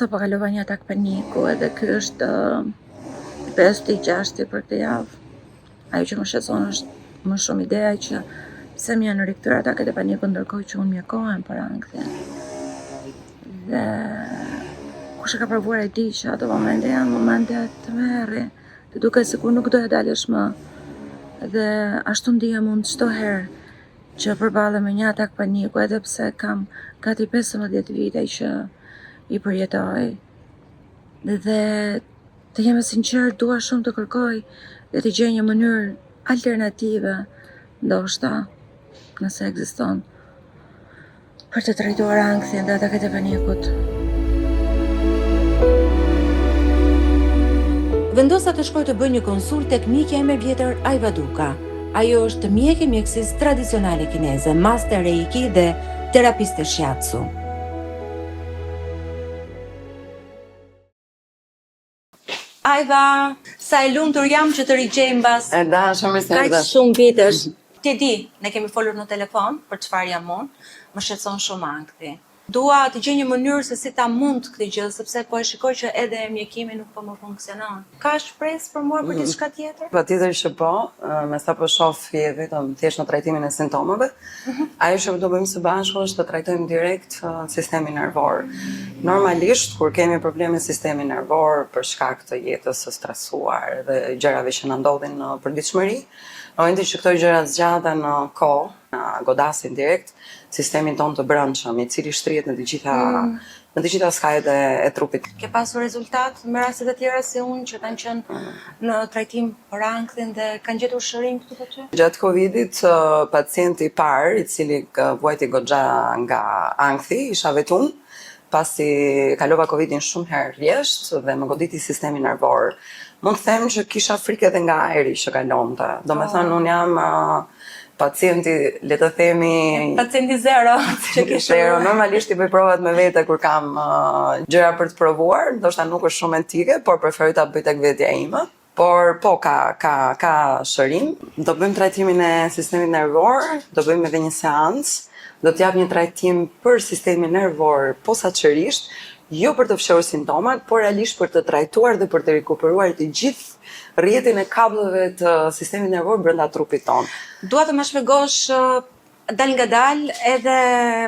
Sa po kalova një atak paniku edhe ky është 5-6 për këtë javë. Ajo që më shqetëson është më shumë ideja që pse më janë rikthyer ataket e panikut ndërkohë që unë mjekohem për ankthin. Dhe kush e ka provuar e di që ato momente janë momente të merri, të duket sikur nuk do e dalësh më. Dhe ashtu ndihem unë çdo herë që përballem me një atak paniku, edhe pse kam gati 15 vite që i përjetoj. Dhe të jem e sinqert, dua shumë të kërkoj dhe të gjej një mënyrë alternative, ndoshta, nëse ekziston, për të trajtuar ankthin dhe ataket e panikut. Vendosa të shkoj të bëj një konsultë tek mikja e vjetër Ayvaduka. Ajo është mjek e mjekësisë tradicionale kineze, master reiki dhe terapiste shiatsu. Ajva, sa e lumtur jam që të rigjej mbas kaq shumë vitesh. Ti di, ne kemi folur në telefon për çfarë jam unë, më shqetëson shumë ankthi. Dua të gjej një mënyrë se si ta mund këtë gjë, sepse po e shikoj që edhe mjekimi nuk po më funksionon. Ka shpresë për mua për diçka tjetër? Patjetër që po, me sa po shoh vetëm thjesht në trajtimin e simptomave. Ajo që do bëjmë së bashku është të trajtojmë direkt sistemin nervor. Normalisht kur kemi probleme me sistemin nervor për shkak të jetës së stresuar dhe gjërave që na ndodhin në përditshmëri, në momentin që këto gjëra zgjaten në kohë, na godasin direkt sistemin tonë të brendshëm, i cili shtrihet në të gjitha skajet e trupit. Ke pasur rezultat me raste të tjera si unë që kanë qenë në trajtim për ankthin dhe kanë gjetur shërim këtu te ty? Gjatë Covidit, pacienti i parë, i cili vuajti goxha nga ankthi, isha vetë unë, pasi kalova Covidin shumë herë rjesht dhe më goditi sistemi nervor. Mund të them që kisha frikë edhe nga ajri që kalonte. Domethënë unë jam pacienti, le të themi... Pacienti zero. Zero. Normalisht i bëj provat me vete kur kam gjëra për të provuar, ndoshta nuk është shumë etike, por preferoj ta bëj tek vetja ime. Por po ka shërim. Do bëjmë trajtimin e sistemit nervor, do bëjmë edhe një seancë, do t'jap një trajtim për sistemin nervor posaçërisht, jo për të fshehur simptomat, por realisht për të trajtuar dhe për të rikuperuar të gjithë rrjetin e kabllëve të sistemit nervor brenda trupit tonë. Dua të më shpjegosh dal nga dal edhe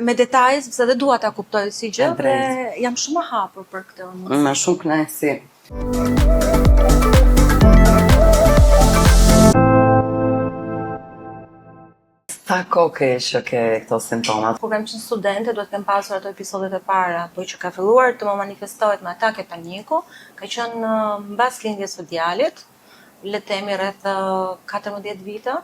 me detaje, sepse edhe dua ta kuptoj si gjë dhe jam shumë e hapur për këtë. Me shumë kënaqësi. Sa kohë ke që ke këto simptomat? Kur kam qenë studente, duhet të kem pasur ato episodet e para, po që ka filluar të më manifestohet me atake paniku, ka qenë mbas lindjes së djalit, le të themi rreth 14 vite.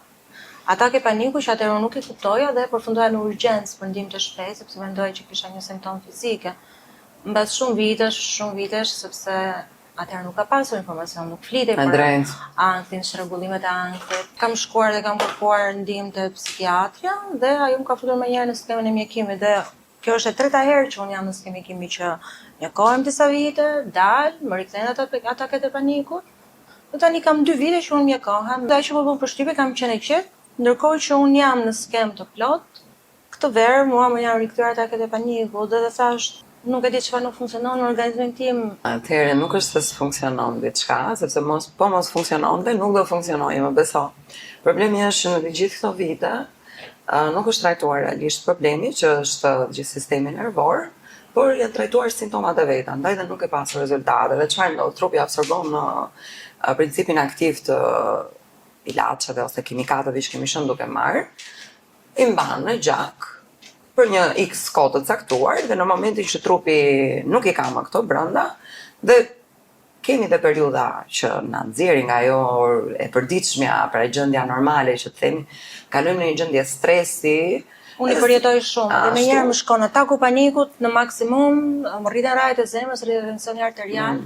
Atake paniku që atëherë nuk e kuptoja dhe përfundoja në urgjencë për ndihmë të shpejtë, sepse mendoja që kisha një simptom fizike. Mbas shumë vitesh, sepse atëherë nuk ka pasur informacion, nuk flitej për anktin, rregullimet e anktit. Kam shkuar dhe kam kërkuar ndihmë te psikiatria dhe ajo më ka futur më njëherë në skemen e mjekimit dhe kjo është e treta herë që unë jam në skemen e mjekimit që mjekohem disa vite, më rikthehen ataket e panikut. Dhe tani kam 2 vite që unë mjekohem. Dhe që po bën përshtypje kam qenë e qetë, ndërkohë që unë jam në skem të plot. Këtë verë mua më janë rikthyer ataket e panikut dhe thash nuk e di çfarë nuk funksionon në organizmin tim. Atëherë nuk është se funksionon diçka, sepse mos funksiononte, nuk do funksionojë, më beso. Problemi është që në të gjithë këto vite nuk është trajtuar realisht problemi, që është gjithë sistemi nervor, por janë trajtuar simptomat e veta, ndaj dhe nuk e pasur rezultate. Dhe çfarë ndodh? Trupi absorbon në principin aktiv të ilaçeve ose kimikateve që kemi qenë duke marrë, i mban në gjak për një x kohë të caktuar dhe në momentin që trupi nuk i ka më këto brenda dhe kemi dhe periudha që na nxjerrin nga ajo e përditshmja, pra gjendja normale që të themi, kalojmë në një gjendje stresi. Unë i përjetoj shumë, dhe menjëherë më shkon ataku panikut në maksimum, më rriten rajet e zemrës, rritet tensioni arterial.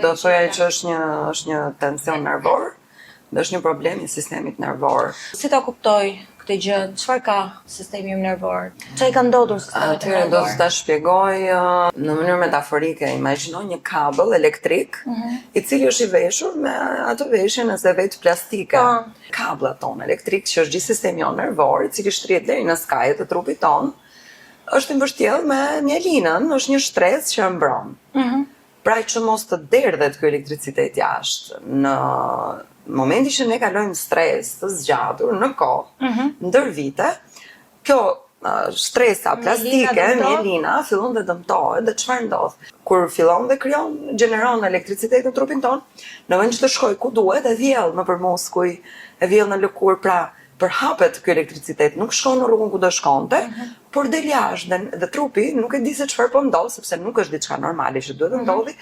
Do thoya që është një tension nervor, dhe është një problem i sistemit nervor. Si ta kuptoj këtë gjë? Çfarë ka sistemi im nervor? Çfarë ka ndodhur sistemit nervor? Atëherë do të ta shpjegoj në mënyrë metaforike. Imagjino një kabëll elektrik, i cili është i veshur me atë veshje në zevet plastike. Kabullat tonë elektrik që është gjithë sistemi jon nervor, i cili shtrihet deri në skajet e trupit tonë, është i mbështjell me mjelinën, është një stres që e mbron. Pra që mos të derdhet ky elektricitet jashtë. Në momenti që ne kalojmë stres të zgjatur në kohë, ndër vite, kjo stresa plastike, mjelina, fillon dhe dëmtohet dhe çfarë ndodh? Kur fillon dhe gjeneron elektricitet në trupin ton, në vend që të shkoj ku duhet, e vjell nëpër muskuj, e vjell në lëkurë, pra përhapet ky elektricitet, nuk shkon në rrugën ku do shkonte, por del jashtë dhe trupi nuk e di se çfarë po ndodh, sepse nuk është diçka normale që duhet të ndodhi,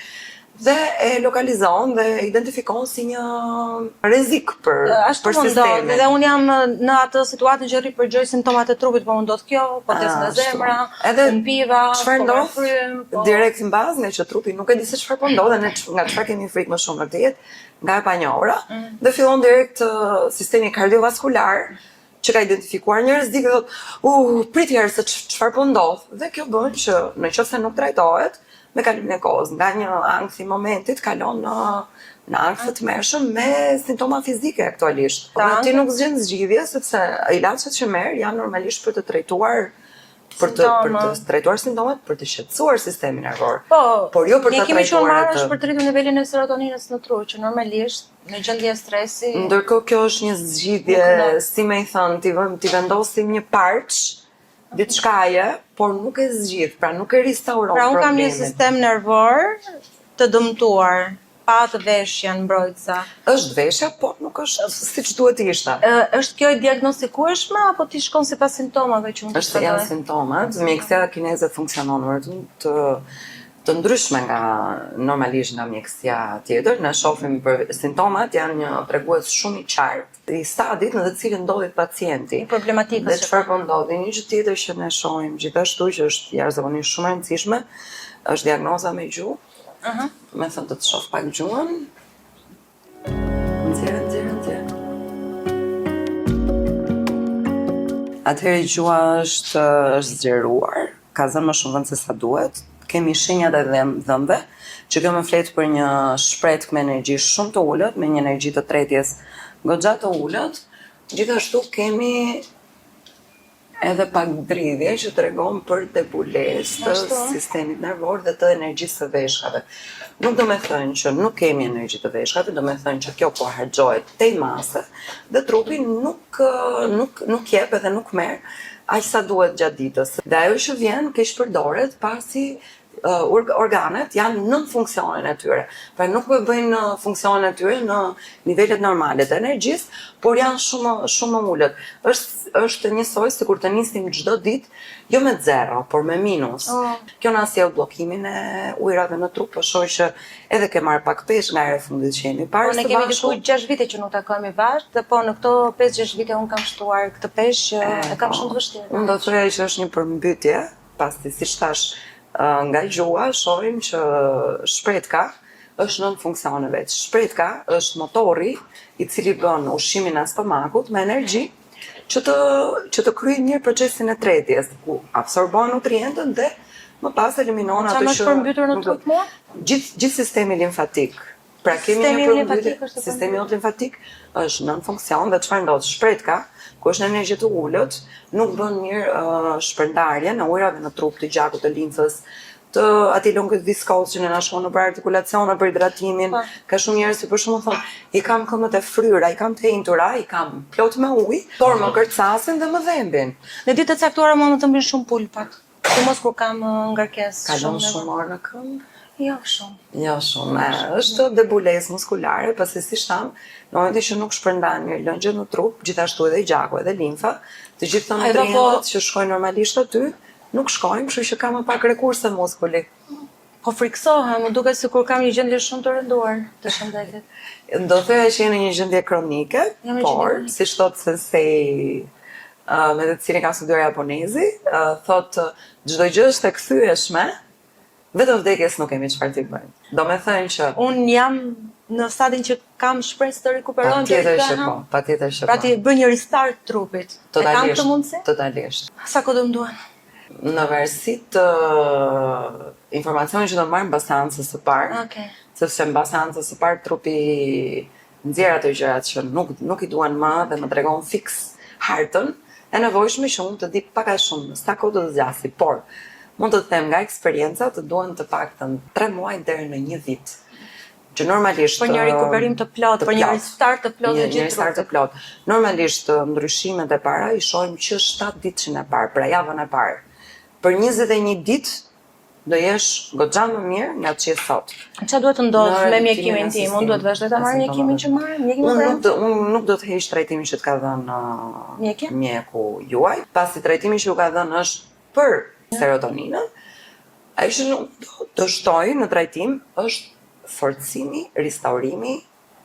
dhe e lokalizon dhe identifikon si një rrezik për sistemin. Dhe unë jam në atë situatë që rri përgjoj simptomat e trupit, po më ndodh kjo, po tes nga zemra, piva, çfarë ndodh? Direkt mbaz nga që trupi nuk e di se çfarë po ndodh, dhe ne nga çfarë kemi frikë më shumë në këtë jetë, nga e panjohura, dhe fillon direkt sistemi kardiovaskular që ka identifikuar një rrezik dhe thotë, prit herë se çfarë po ndodh. Dhe kjo bën që nëse nuk trajtohet, me kalimin e kohës, nga një ankth i momentit kalon në ankth të tmerrshëm me simptoma fizike aktualisht. Ti nuk zgjen zgjidhje sepse ilaçet që merr janë normalisht për të trajtuar simptomat, për të shqetësuar sistemin nervor. Por jo për ta trajtuar atë. Ne kemi qenë marrësh për të rritur nivelin e serotoninës në tru, që normalisht në gjendje stresi. Ndërkohë kjo është një zgjidhje, si më i thënë, ti vendosim një parç diçkaje, por nuk e zgjidh, pra nuk e restauron problemin. Pra unë kam një sistem nervor të dëmtuar, pa të veshja në mbrojtësa. Është veshja, por nuk është siç duhet të ishte. Është kjo e diagnostikueshme apo ti shkon sipas simptomave që unë të shpjegoj? Janë simptomat, mjekësia kineze funksionon vërtet të ndryshme nga normalisht nga mjekësia tjetër. Ne shohim për simptomat janë një tregues shumë i qartë i stadit në të cilin ndodhet pacienti. Problematikës. Dhe çfarë po ndodhi? Një gjë tjetër që ne shohim gjithashtu që është jashtëzakonisht shumë e rëndësishme, është diagnoza me gjuhë. Me thënë të shoh pak gjuhën. Nxjerr. Atëherë gjuha është zgjeruar, ka zënë më shumë vend se sa duhet. Kemi shenjat e dhëmbëve, që kjo më flet për një shpretk me energji shumë të ulët, me një energji të tretjes goxha të ulët. Gjithashtu kemi edhe pak dridhje që tregon për debulesë të sistemit nervor dhe të energjisë së veshkave. Nuk do me thënë që nuk kemi energji të veshkave, do me thënë që kjo po harxhohet tej mase dhe trupi nuk jep edhe nuk merr aq sa duhet gjatë ditës. Dhe ajo që vjen keq përdoret pasi organet janë nën funksionin e tyre. Pra nuk bëjnë funksionin e tyre në nivelet normale të energjisë, por janë shumë më ulët. Është njësoj sikur të nisim çdo ditë, jo me zero, por me minus. Kjo na sjell bllokimin e ujrave në trup, po shoh që edhe ke marr pak peshë nga era e fundit që jemi parë. Ne kemi diku 6 vite që nuk takohemi bashkë, dhe po në këto 5-6 vite unë kam shtuar këtë peshë, e kam shumë të vështirë. Unë do të thoya që është një përmbytje, pasi siç thash, nga gjuha shohim që shpretka është nën funksione veç. Shpretka është motori i cili bën ushqimin e stomakut me energji që të kryejë mirë procesin e tretjes, ku absorbon nutrientët dhe më pas eliminon ato që është përmbytur në trup mua? Gjithë sistemi limfatik. Pra kemi një përmbytje, sistemi limfatik është nën funksion dhe çfarë ndodh? Shpretka, ku është në energji të ulët, nuk bën mirë shpërndarje në ujrave në trup, të gjakut, të limfës, të atij lëngët viskoz që na shkon nëpër artikulacione, për hidratimin. Ka shumë njerëz që për shembull thonë, i kam këmbët e fryra, i kam të henjtura, i kam plot me ujë, por më kërcasin dhe më dhembin. Në ditë të caktuara më të mbin shumë pulpat. Mos kur kam ngarkesë. Kalon shumë orë në këmbë? Jo shumë. Jo shumë. Është debulesë muskulare, pasi si tham, në momentin që nuk shpërndan mirë lëngjët në trup, gjithashtu edhe gjaku edhe limfa, të gjithë të nutrientët që shkojnë normalisht aty, nuk shkojnë, kështu që ka më pak rekurse muskuli. Po friksohem, më duket sikur kam një gjendje shumë të rënduar të shëndetit. Do thoya që jeni një gjendje kronike, por siç thot sensei me të cilin ka studiuar japonezi, thotë çdo gjë është e kthyeshme, vetëm vdekjes nuk kemi çfarë t'i bëjmë. Do me thënë që unë jam në stadin që kam shpresë të rikuperohem patjetër që po, patjetër që po. Pra ti bën një restart trupit. E kam këtë mundësi? Totalisht. Sa kohë do më duan? Në varësi të informacionit që do marrim mbas seancës së parë. Sepse mbas seancës së parë trupi nxjerr ato gjërat që nuk i duan më dhe më tregon fiks hartën e nevojshme që unë të di pak a shumë sa kohë do të zgjasë, por mund të them nga eksperienca të duhen të paktën 3 muaj deri në 1 vit. Që normalisht Për një rikuperim të plot, për një restart të plot të një gjithë restart të trupit. plot. Normalisht ndryshimet e para i shohim që 7 ditëshin e parë, pra javën e parë. Për 21 ditë do jesh goxha më mirë nga që je sot. Çfarë duhet të ndodh Në me mjekimin tim? Unë duhet vazhdoj ta marr mjekimin që marr, mjekimin Unë nuk do të heq trajtimin që të ka dhënë Mjekja? mjeku juaj, pasi trajtimi që ju ka dhënë është për serotoninën. Ai që nuk do shtoj në trajtim është forcimi, restaurimi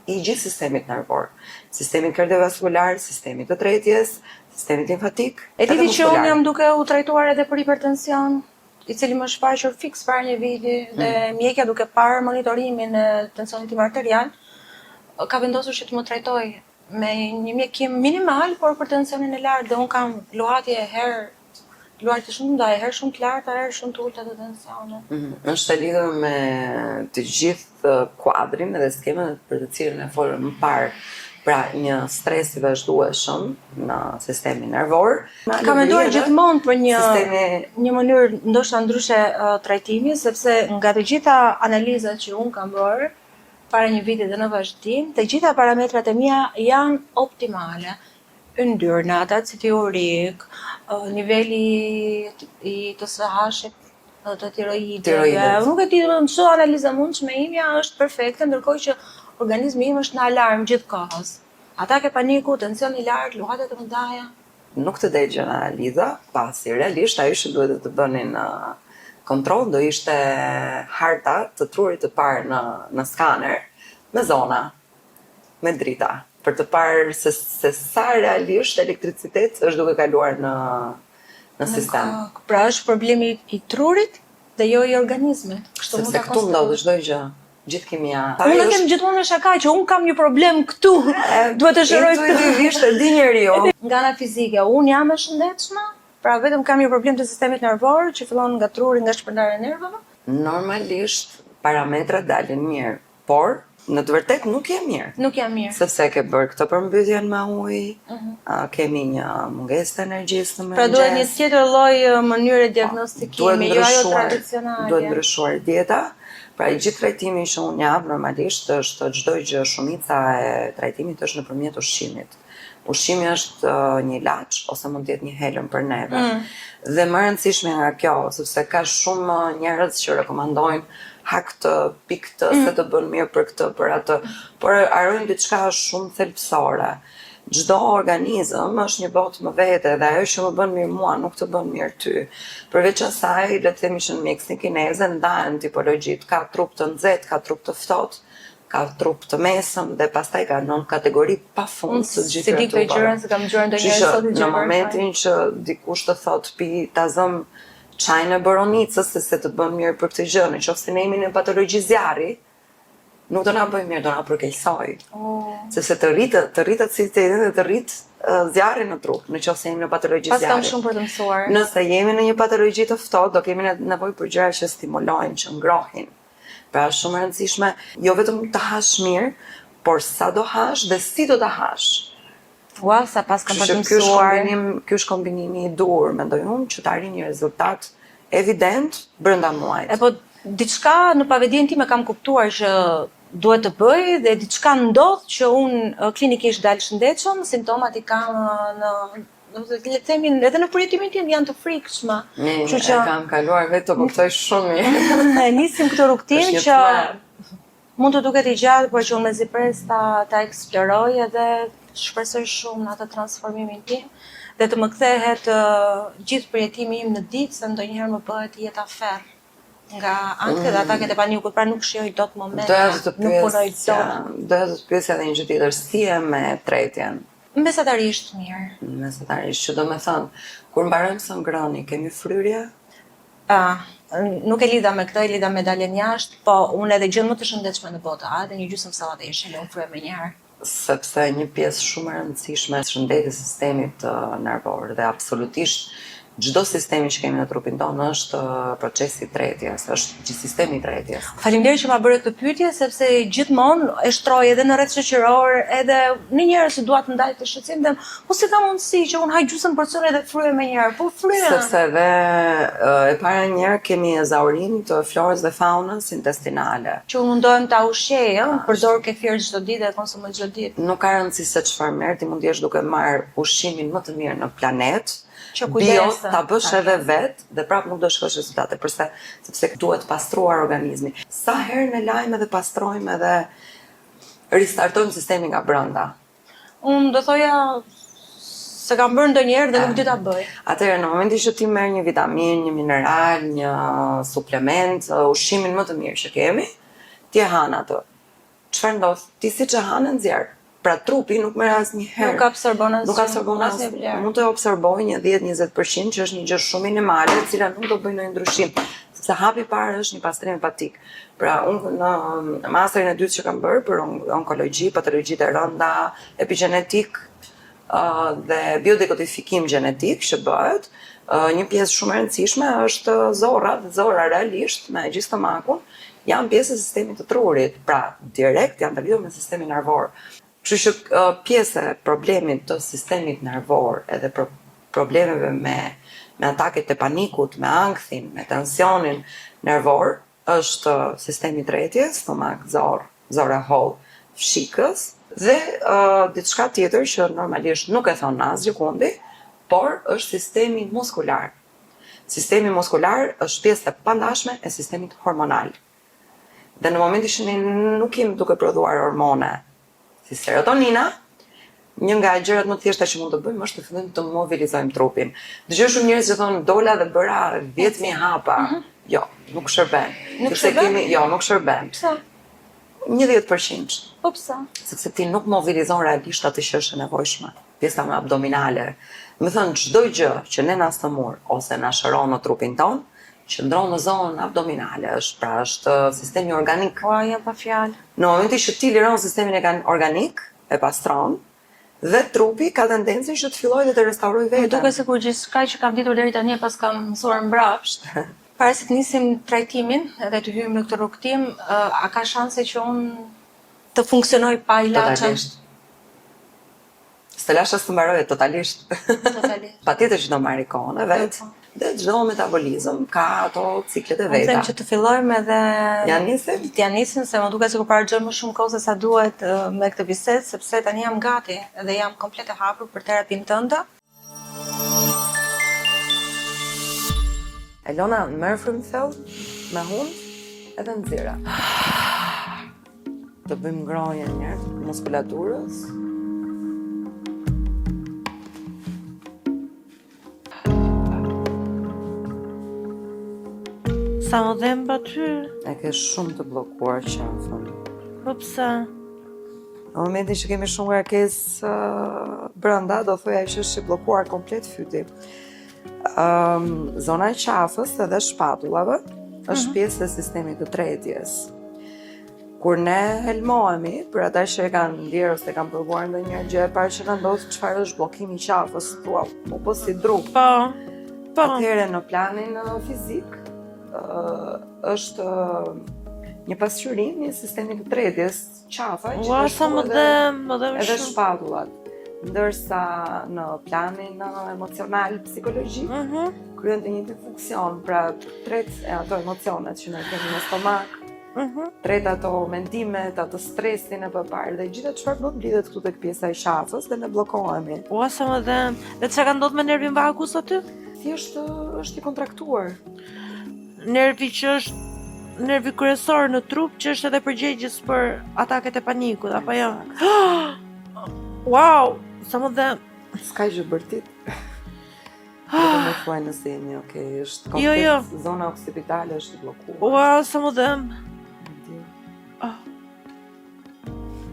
i gjithë sistemit nervor, sistemit kardiovaskular, sistemit të tretjes, sistemit limfatik. E ti që unë jam duke u trajtuar edhe për hipertension, i cili më shfaqur fiks para një viti dhe mjekja duke parë monitorimin e tensionit tim arterial, ka vendosur që të më trajtoj me një mjekim minimal, por për tensionin e lartë dhe unë kam luhatje luajtje shumë ndaj, herë shumë të larta, herë shumë të ulta të tensionit. Është e lidhur me të gjithë kuadrin edhe skemën për të cilën e folëm më parë. Pra një stres i vazhdueshëm në sistemin nervor. Ka menduar gjithmonë për një mënyrë ndoshta ndryshe trajtimi, sepse nga të gjitha analizat që unë kam bërë para një viti dhe në vazhdim, të gjitha parametrat e mia janë optimale. Yndyrna, acidi urik, niveli i TSH-it, të tiroideve. Nuk e di çdo analizë mundshme imja është perfekte, ndërkohë që organizmi im është në alarm gjithkohës. Atake paniku, tension i lartë, luhatje të mëdha. Nuk të degjen analiza, pasi realisht ajo që duhet të bënin kontroll do ishte harta të trurit të parë në skaner me zona, me drita, për të parë se sa realisht elektricitet është duke kaluar në sistem. Pra është problemi i trurit dhe jo i organizmit. Kështu mund ta sepse këtu ndodh çdo gjë. Gjithë kimia. Unë e kem gjithmonë në shaka që unë kam një problem këtu. Duhet të shëroj këtu. Intuitivisht e di njeriu. Nga ana fizike, unë jam e shëndetshme, pra vetëm kam një problem të sistemit nervor që fillon nga truri, nga shpërndarja e nervave. Normalisht parametrat dalin mirë, por në të vërtetë nuk je mirë. Nuk jam mirë. Sepse ke bërë këtë përmbysjen me ujë, kemi një mungesë të energjisë në mëngjes. Pra duhet një tjetër lloj mënyre diagnostikimi, jo ajo tradicionale. Duhet ndryshuar dieta. Pra i gjithë trajtimi që unë jap normalisht është çdo gjë, shumica e trajtimit është nëpërmjet ushqimit. Ushqimi është një ilaç ose mund të jetë një helm për neve. Dhe më e rëndësishme nga kjo, sepse ka shumë njerëz që rekomandojnë hak të pik të se të bën mirë për këtë, për atë, por harrojnë diçka shumë thelbësore. Çdo organizëm është një botë më vete dhe ajo që më bën mirë mua nuk të bën mirë ty. Përveç asaj, le të themi që në mjekësinë kineze ndahen tipologjit, ka trup të nxehtë, ka trup të ftohtë, ka trup të mesëm dhe pastaj ka nën kategori pafund të gjithë trupave. Si di gjëra se kam dëgjuar ndonjëherë sot në momentin që dikush të thotë pi ta zëm çajin e boronicës se të bën mirë për këtë gjë, nëse ne jemi në patologji zjarri, nuk do na bëjë mirë, do na përkeqësoj. Sepse të rritet aciditetin dhe të rrit zjarri në trup, nëse jemi në patologji zjarri. Pas kam shumë për të mësuar. Nëse jemi në një patologji të ftohtë, do kemi nevojë për gjëra që stimulojnë, që ngrohin. Pra është shumë e rëndësishme jo vetëm të hash mirë, por sa do hash dhe si do ta hash. Ua, sa pas kam për të mësuar. Ky është kombinimi i dur, mendoj unë, që të arrijë një rezultat evident brenda muajit. E po diçka në pavedien time kam kuptuar që duhet të bëj dhe diçka ndodh që unë klinikisht dal shëndetshëm, simptomat i kam le të themi edhe në përjetimin tim janë të frikshme. Kështu që kam kaluar vetë të kuptoj shumë mirë. Nisim këtë rrugtim që mund të duket i gjatë, por që unë mezi pres ta eksploroj edhe shpresoj shumë në atë transformimin tim dhe të më kthehet gjithë përjetimi im në ditë, se ndonjëherë më bëhet jeta ferr. Nga anktet dhe ataket e panikut, pra nuk shijoj dot momente, nuk punoj dot. Doja të pyesja edhe një gjë tjetër, si e me tretjen? Mesatarisht mirë. Mesatarisht, që do me thënë, kur mbarojmë së ngrëni, kemi fryrje? Nuk e lidha me këtë, e lidha me daljen jashtë, po unë edhe gjën më të shëndetshme në botë, edhe një gjysmë sallate jeshile unë fryj me njëherë. Sepse një pjesë shumë e rëndësishme e shëndetit sistemit nervor dhe absolutisht çdo sistemi që kemi në trupin tonë është procesi i tretjes, është gjithë sistemi i tretjes. Faleminderit që ma bëre këtë pyetje, sepse gjithmonë e shtroj edhe në rrjet shoqëror, edhe në njerëz që dua të ndaj të shqetësim dhe mos e ka mundësi që unë haj gjysmë porcione dhe fryej më njëherë, po fryej. Sepse edhe e para njerë kemi ezaurim të florës dhe faunës intestinale. Që unë mundohem ta ushqej, përdor kefir çdo ditë dhe konsumoj çdo ditë. Nuk ka rëndësi se çfarë merr, ti mund të jesh duke marr ushqimin më të mirë në planet. Që Bio kujdesë. ta bësh edhe vet dhe prapë nuk do shkosh rezultate, sepse duhet pastruar organizmi. Sa herë në lajme dhe pastrojmë edhe ristartojmë sistemin nga brenda. Unë do thoja se kam bërë ndonjëherë dhe nuk di ta bëj. Atëherë në momentin që ti merr një vitamin, një mineral, një suplement, ushqimin më të mirë që kemi, ti e han atë. Çfarë ndodh? Ti siç e han nxjerr. Pra trupi nuk merr asnjëherë. Nuk absorbon asnjë vlerë. Mund të absorbojë një 10-20% që është një gjë shumë minimale, e cila nuk do bëjë ndonjë ndryshim. Sepse hapi i parë është një pastrim hepatik. Pra unë në masterin e dytë që kam bërë për onkologji, patologjitë e rënda, epigenetik dhe biodekodifikim gjenetik që bëhet, një pjesë shumë e rëndësishme është zorrat. Zorra realisht me gjithë stomakun janë pjesë e sistemit të trurit, pra direkt janë të lidhur me sistemin nervor. Kështu që pjesë e problemit të sistemit nervor edhe problemeve me ataket e panikut, me ankthin, me tensionin nervor, është sistemi i tretjes, stomak, zorë holl, fshikës, dhe diçka tjetër që normalisht nuk e thon asgjë kundi, por është sistemi muskular. Sistemi muskular është pjesë e pandashme e sistemit hormonal. Dhe në momentin që ne nuk jemi duke prodhuar hormone, si serotonina, një nga gjërat më të thjeshta që mund të bëjmë është të fillojmë të mobilizojmë trupin. Dëgjoj shumë njerëz që thonë dola dhe bëra 10.000 hapa. Jo, nuk shërben. Nuk shërben? Nuk shërben. Pse? 10%. Po pse? Sepse ti nuk mobilizon realisht atë që është e nevojshme. Pjesa më abdominale. Do të thënë çdo gjë që ne na stëmur ose na shëron në trupin ton, qëndron në zonën abdominale, është sistemi organik. Po, ja pa fjalë. Në momentin që ti liron sistemin organik, e pastron, dhe trupi ka tendencën që të fillojë dhe të restaurojë Më veten. duket sikur gjithçka që kam ditur deri tani pas kam mësuar mbrapsht. Para se të nisim trajtimin edhe të hyjmë në këtë rrugtim, a ka shanse që unë të funksionoj pa ilaçe? Totalisht. Stelasha të mbarojë totalisht. Totalisht. Patjetër që do marrë kohën e vet. Dhe çdo metabolizëm ka ato ciklet e Unë veta. them që të fillojmë edhe Ja nisim? t'ja nisim se më duket sikur para më shumë kohë se sa duhet me këtë bisedë, sepse tani jam gati dhe jam komplet e hapur për terapinë tënde. Elona, merr frymthell me hund edhe nxira. Të bëjmë ngrohje një herë të muskulaturës. Sa më dhem pa ty? E ke shumë të bllokuar qafën. Po pse? Në momentin që kemi shumë ngarkesë brenda, do thoya që është i bllokuar komplet fyti. Zona e qafës edhe shpatullave është pjesë e sistemit të tretjes. Kur ne helmohemi, për ata që e kanë ndjerë ose kanë provuar ndonjëherë gjë e parë që na ndodh, çfarë është bllokimi i qafës, thua, po si druk. Po. Atëherë në planin fizik është një pasqyrim një sistemi të tretjes, qafa që Sa më dhem edhe shumë. shpatullat. Ndërsa në planin emocional, psikologjik, kryen të njëjtin funksion, pra tret e ato emocionet që ne kemi në stomak, tret ato mendimet, ato stresin e përpara dhe gjithë çfarë do të lidhet këtu tek pjesa e qafës dhe ne bllokohemi. Sa më dhem. Dhe çka ka ndodhur me nervin vagus aty? Thjesht është i kontraktuar. Nervi që është nervi kryesor në trup që është edhe përgjegjës për ataket e panikut, apo jo? Wow, sa më dhem. S'ka gjë bërtit. Vetëm e thuaj nëse jeni okay, është komplet Jo. zona occipitale është i bllokuar. Wow, sa më dhem.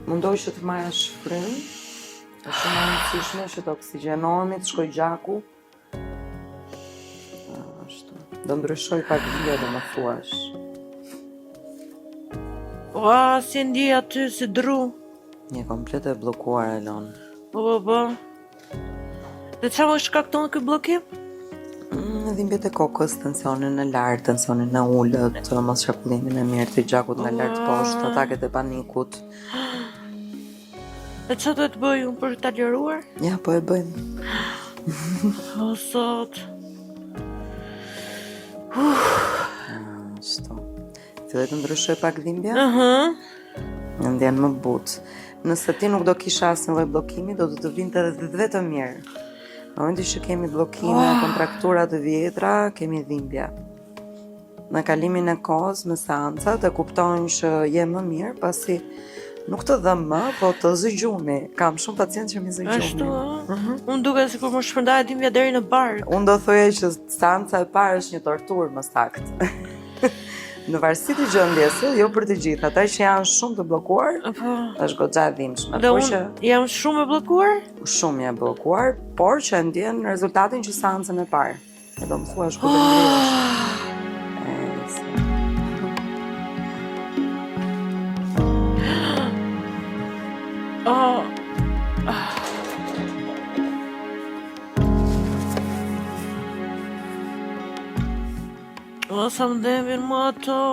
Mundoj që të marrësh frym. Është shumë e rëndësishme që të oksigenohemi, të shkojë gjaku. Ashtu. Do ndryshoj pak gjë do më thuash. Si ndi aty si dru. Një komplet e bllokuar Elon. Po. Dhe çfarë më shkakton ky bllokim? dhimbjet e kokës, tensionin e lartë, tensionin e ullët, mos qarkullimin e mirë të gjakut nga lart poshtë, ataket e panikut. E që duhet bëj unë për ta liruar? Ja, po e bëjmë. O, sot. Ashtu. Filloi të ndryshoj pak dhimbja? Në ndjen më butë. Nëse ti nuk do kisha asnjë lloj bllokimi, do të vinte vetëm mirë. Në momentin që kemi bllokime, kontraktura të vjetra, kemi dhimbje. Në kalimin e kohës me seancat e kuptojnë që je më mirë, pasi nuk të dhëm më, po të zëgjumi. Kam shumë pacientë që mi zëgjumi. Ashtu, unë duke sikur më shpërndaj dhimbja deri në bark. Unë do thoja që seanca e parë është një torturë më saktë. Në varësi të gjendjes, jo për të gjithë, ata që janë shumë të bllokuar, është goxha e dhimbshme. Dhe unë jam shumë e bllokuar? Shumë e bllokuar, por që ndjen rezultatin që seancën e parë. E do më thuash ku do ndihesh. Sa më demin më ato.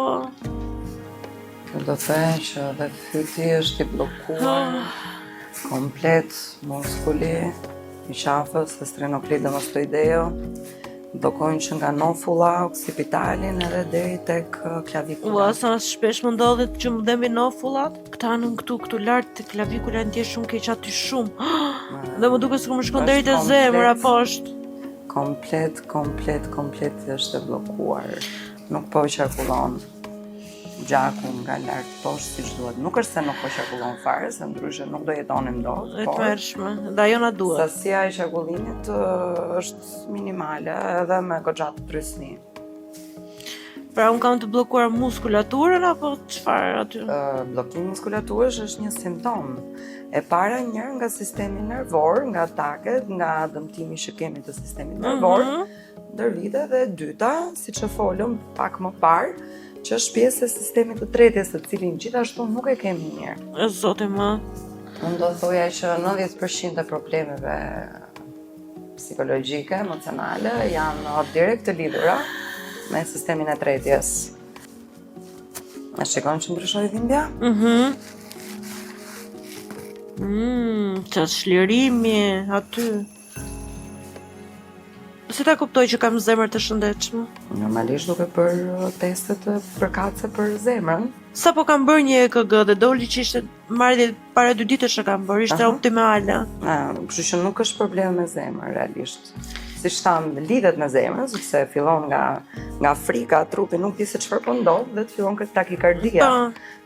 Kjo do thënë që dhe fyti është i bllokuar komplet, muskuli i qafës, dhe strenokleidomastoideo, blokojnë që nga nofulla, oksipitalin edhe deri tek klavikula. Sa shpesh më ndodhet që më demin nofullat, këta në këtu lart te klavikula ndjesh shumë keq aty shumë. Dhe më duket sikur më shkon deri te zemra poshtë. Komplet është e bllokuar. Nuk po qarkullon gjaku nga lart poshtë siç duhet. Nuk është se nuk po qarkullon fare, se ndryshe nuk do jetonim dot. E tmerrshme, dhe ajo na duhet. Sasia e qarkullimit është minimale edhe me goxha të trysni. Pra unë kam të bllokuar muskulaturën apo çfarë aty? Bllokimi i muskulaturës është një simptom. E para njërë nga sistemi nervor, nga ataket, nga dëmtimi që kemi të sistemit nervor, ndër vite, dhe e dyta, si që folëm pak më parë, që është pjesë e sistemit të tretjes, të cilin gjithashtu nuk e kemi mirë. E zote më. Unë do thoja që 90% e problemeve psikologjike, emocionale, janë direkt të lidhura me sistemin e tretjes. E shikon që ndryshoj dhimbja? Qatë shlirimi aty. Si ta kuptoj që kam zemër të shëndetshme? Normalisht duke bërë testet e përkatëse për zemrën. Sa po kam bërë një EKG dhe doli që ishte marrë para 2 ditësh që kam bërë, ishte optimale. Kështu që nuk është problem me zemrën, realisht. Si shtam, lidhet me zemrën, sepse fillon nga frika, trupi nuk di se çfarë po ndodh dhe të fillon këtë takikardia.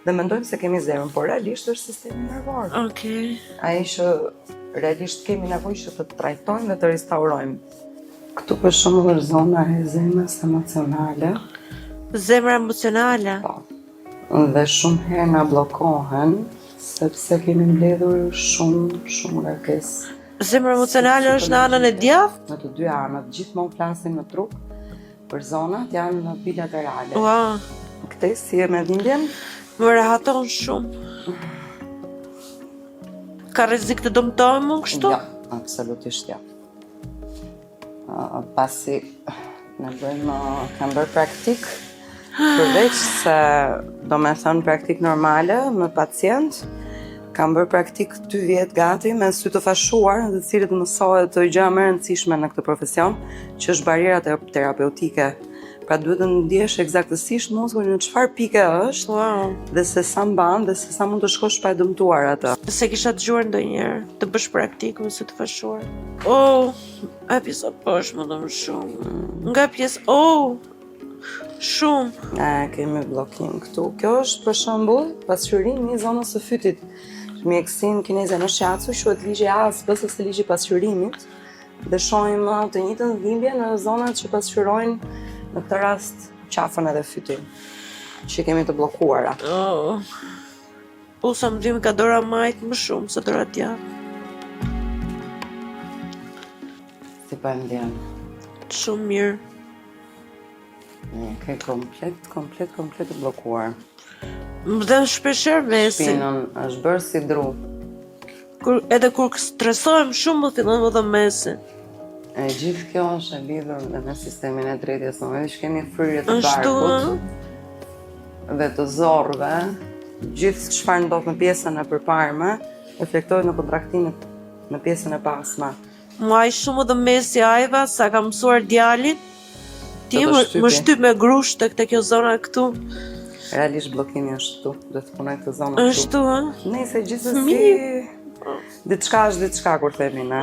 Dhe mendojmë se kemi zemrën, por realisht është sistemi nervor. Okej. Ai që realisht kemi nevojë që të trajtojmë dhe të restaurojmë. Këtu për shembull është zona e zemrës emocionale. Zemra emocionale. Po. Dhe shumë herë na bllokohen sepse kemi mbledhur shumë ngarkesë. Zemra emocionale është në anën e djathtë? Në të dy anët, gjithmonë flasim në trup, për zonat janë bilaterale. Ua. Këtë si e me dhimbjen? Më rehaton shumë. Ka rrezik të dëmtohem unë kështu? Ja, absolutisht ja. Pasi kam bërë praktik, përveç se do me thënë praktik normale me pacient, kam bërë praktik 2 vjet gati me sy të fashuar, në të cilët mësohet të gjëra më e rëndësishme në këtë profesion, që është barriera terapeutike. Pra duhet të ndjesh eksaktësisht muskulin në çfarë pike është, dhe se sa mban dhe se sa mund të shkosh pa e dëmtuar atë. Se kisha dëgjuar ndonjëherë të bësh praktikë me sy të fashuar. A pjesa poshtë më dëm shumë. Nga pjesë, shumë. Kemi bllokim këtu. Kjo është për shembull pasqyrimi i zonës së fytit. Mjekësinë kineze në shiatsu quhet ligji i asbës ose ligji i pasqyrimit, dhe shohim të njëjtën dhimbje në zonat që pasqyrojnë në këtë rast qafën edhe fytin, që kemi të bllokuara. Sa më dhimi ka dora majt më shumë se dora djathtë. Si pa ndjen? Shumë mirë. Ke komplet të bllokuar. Më dhe shpesher mesin. Shpinën është bërë si dru. Edhe kur stresohem shumë më fillon më dhe mesin. E gjithë kjo është e lidhur dhe me sistemin e drejtjes, në momentin që kemi fryrje të Ashtu, barkut dhe të zorrëve, gjithë çfarë ndodh në pjesën e përparme reflektohet në kontraktimin në pjesën e pasme. Muaj shumë dhe mesi ajva, sa ka mësuar djalin, ti Të shtypi. më shtyp me grusht te kjo zona këtu. Realisht bllokimi është këtu, do të punoj këtë zonë këtu. Ashtu, Nëse gjithsesi diçka është diçka kur themi ne.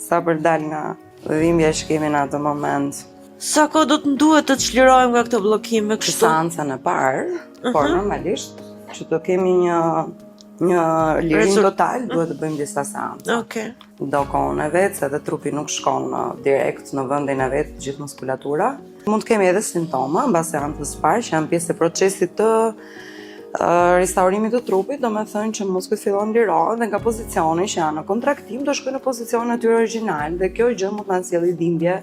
Sa për dal nga dhimbja që kemi në atë moment. Sa kohë do të duhet të çlirojmë nga këto bllokime kështu? Seancën e parë, por normalisht që të kemi një lirim total, duhet të bëjmë disa seanca. Okej. Do kohën e vetë, se edhe trupi nuk shkon direkt në vendin e vetë gjithë muskulatura. Mund të kemi edhe simptoma mbas seancës parë që janë pjesë e procesit të restaurimit të trupit, do me thënë që muskujt fillon lirohen dhe nga pozicioni që janë në kontraktim do shkojnë në pozicionin e tyre origjinal dhe kjo gjë mund të na sjellë dhimbje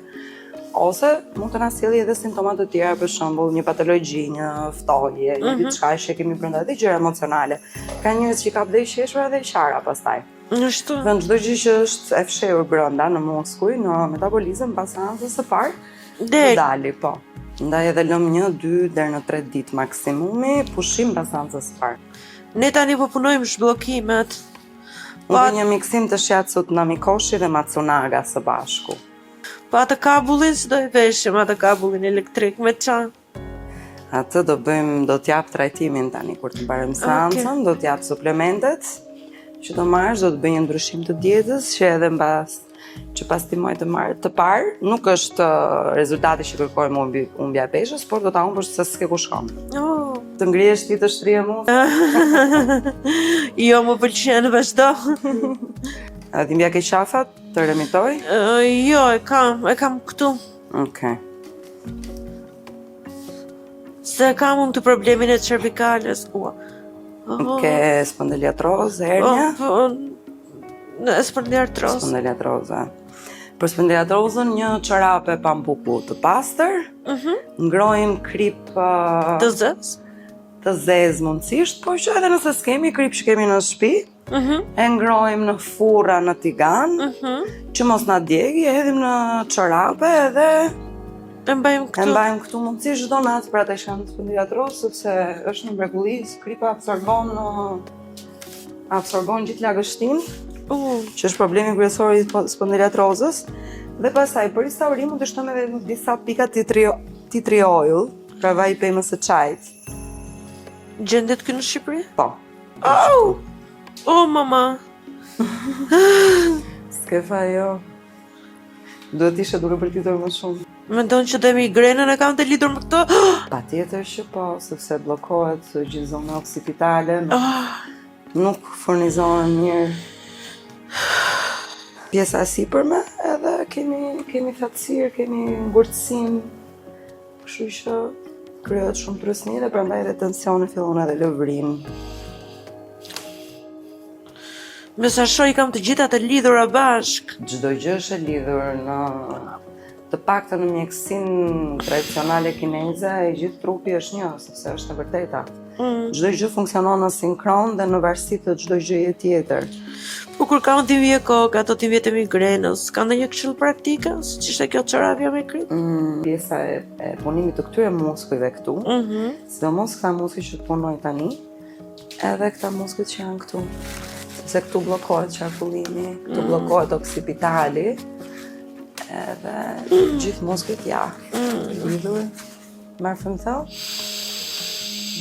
ose mund të na sjellë edhe simptoma të tjera, për shembull një patologji, një ftohje, një diçka që kemi brenda dhe gjëra emocionale. Ka njerëz që kap dhe i qeshura dhe i qara pastaj. Ashtu. Dhe çdo gjë që është e fshehur brenda në muskuj, në metabolizëm pas seancës së parë, të dali, po. Ndaj edhe lëm 1, 2 deri në 3 ditë maksimumi, pushim pas seancës së parë. Ne tani po punojmë zhbllokimet. Unë një miksim të shiatsut Namikoshi dhe Matsunaga së bashku. Pa atë kabullin si do i veshim, atë kabullin elektrik me çan. Atë do bëjmë, do t'jap trajtimin tani kur të mbarojmë seancën, do t'jap suplementet që do marrësh, do të bëj një ndryshim të dietës që edhe që pas ti muaj të parë, nuk është rezultati që kërkojmë humbja e peshës, por do ta humbësh se s'ke ku shkon. Oh. Të ngrihesh ti të shtrije mu. Jo, më pëlqen vazhdo. A dhimbja ke qafat, të remitoj? Jo, e kam këtu. Okej. Se kam unë të problemin e cervikales. Ke spondiliatrozë, hernia? Në spondiliatrozë. Spondiliatroza. Për spondiliatrozën një çorape pambuku të pastër, ngrojmë krip Të zez? të zezë mundësisht, por që edhe nëse s'kemi krip që kemi në shtëpi, e ngrojmë në furra në tigan, që mos na djegi, e hedhim në çorape edhe E mbajmë këtu. mundësisht çdo natë për ata që kanë spondiliatrozë, sepse është në mrekulli, kripa absorbon gjithë lagështinë, që është problemi kryesor i spondiliatrozës, dhe pastaj për restaurim mund të shtojmë edhe disa pika tea tree oil, pra vaj pemës së çajit. Gjendet këtu në Shqipëri? Po. Oh, mama. Skefa jo. Duhet ishe duke përtitur më shumë. Mendon që dhe migrenën e kam të lidhur me këto? Patjetër që po, sepse bllokohet gjithë zona occipitale, nuk furnizohen mirë pjesa e sipërme, edhe kemi thatësirë, kemi ngurtësim, kështu që krijohet shumë trysni dhe prandaj edhe tensioni fillon edhe lëvrim. Me sa shoh i kam të gjitha të lidhura bashk. Çdo gjë është e lidhur në të paktën në mjekësinë tradicionale kineze, e gjithë trupi është një, sepse është e vërteta. Çdo gjë funksionon në sinkron dhe në varësi të çdo gjëje tjetër. Po kur kam dhimbje koka, ato dhimbje të migrenës, ka ndonjë këshill praktike, siç ishte kjo çorapja me krip? Pjesa e punimit të këtyre muskujve këtu, sidomos këta muskuj që të punoj tani, edhe këta muskuj që janë këtu. Sepse këtu bllokohet qarkullimi, këtu bllokohet occipitali, edhe gjithë muskujt lidhur. Marr fëmë thellë.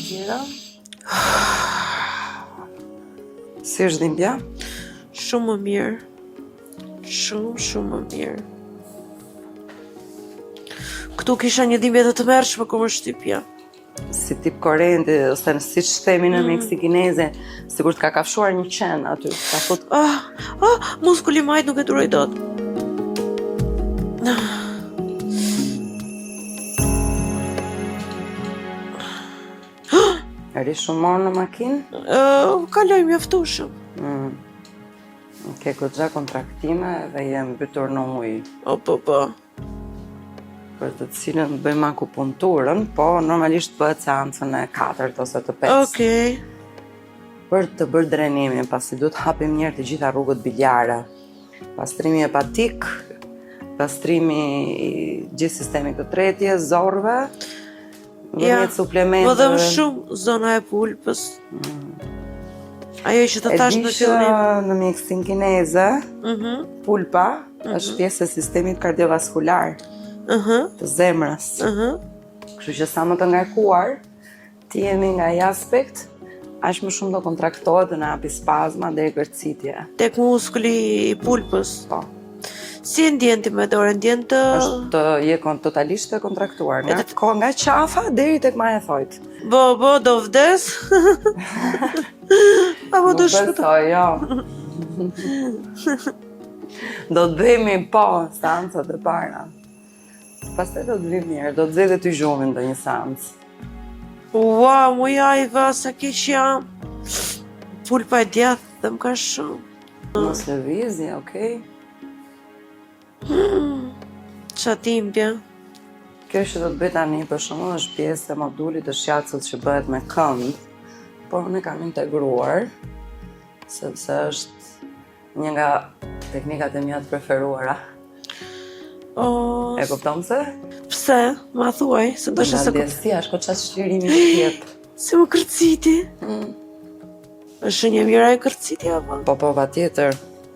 Gjira. Si është dhimbja? Shumë më mirë. Shumë më mirë. Këtu kisha një dhimbje të tmerrshme kur më shtypja. Si tip korrenti, ose siç themi në meksikineze, sikur të ka kafshuar një qen aty. Ka thot, muskuli majt nuk e duroj dot. Eri shumë morë në makinë? Kaloj mjaftueshëm. Ke goxha kontraktime dhe jem mbytur në ujë. Po. Për të cilën bëjmë akupunkturën, po normalisht bëhet seancën e 4 ose të 5. Okej. Për të bërë drenimin, pasi duhet hapim njerë të gjitha rrugët biliare. Pastrimi hepatik, pastrimi i gjithë sistemit të tretje, zorrëve, dhënjet Po suplementeve. dhe më shumë zona e pulpës. Ajo që të tash në fillim. Në mjekësinë kineze, Mhm. pulpa është pjesë e sistemit kardiovaskular të zemrës. Kështu që sa më të ngarkuar, ti jemi nga ai aspekt, aq më shumë do kontraktohet dhe na hapi spazma deri kërcitje. Tek muskuli i pulpës. Po. Si e ndjen ti me dorë? Ndjen të... Je totalisht e kontraktuar, nga qafa deri tek ma e thojt. Bo, do vdes? Apo do shpëta? Besoj, jo. Do të bëjmë po seancat e para. Pastaj do të vi mirë, do të zgjidhe ty zhumin ndonjë seancë. Ua, mu jajva, sa keq jam. Pulpa e djathtë dhe më ka shumë. Mos lëvizje, okej? Qa timpja? Kjo që do të bëj tani për shembull është pjesë e modulit të shjatsit që bëhet me kënd, por unë e kam integruar sepse është një nga teknikat e mia të preferuara. E kupton pse? Pse? Ma thuaj, se do shë se Ndjestia, shko qatë shqirimi që tjetë. se më kërciti. Është një mira e kërciti apo? Po, patjetër.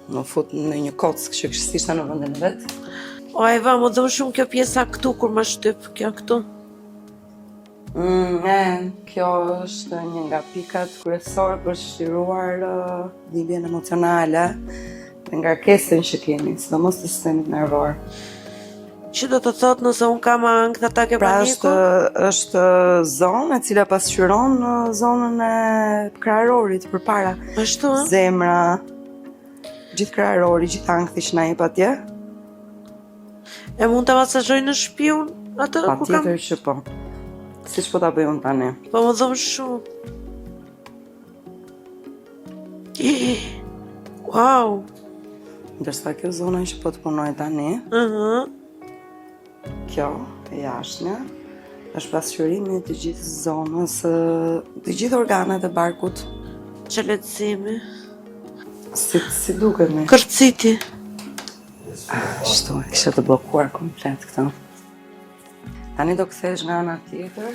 Më fut në një kocë që kështë ishte në vendin e vetë. O, Eva, më dhëmë shumë kjo pjesa këtu kur më shtyp, kjo këtu. Kjo është një nga pikat kryesore për shqiruar dhimbjen emocionale dhe ngarkesën që kemi, sidomos të sistemit nervor. Që do të thotë nëse unë kam ankth atake paniku? Pra është zonë e cila pasqyron zonën e kraharorit përpara. Ashtu, Zemra, gjithë krahërori, gjithë ankthi që na jep atje. E mund të masazhoj në shtëpi unë atë ku kam? Patjetër që po. Siç po ta bëj unë tani. Po më dhëmë shumë. Wow. Ndërsa kjo zona që po të punoj tani, kjo e jashtëmja, është pasqyrimi të gjithë zonës, të gjithë organet e barkut. Që lehtësimi. Si dukemi? Kërciti. Ashtu, kisha të bllokuar komplet këto. Tani do kthesh nga ana tjetër.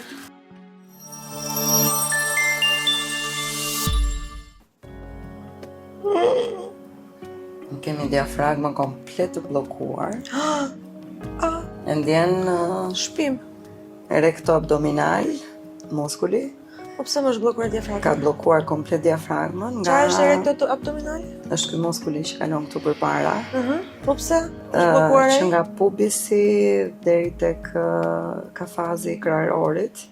Kemi diafragmën komplet të bllokuar. E ndjen Shpim. recto abdominal, muskuli. Po pse më është bllokuar diafragma? Ka bllokuar komplet diafragmën nga... Qa është recto abdominal? është ky muskuli që kalon këtu përpara. Po pse? Është bllokuar Që nga pubisi deri tek kafazi i kraharorit.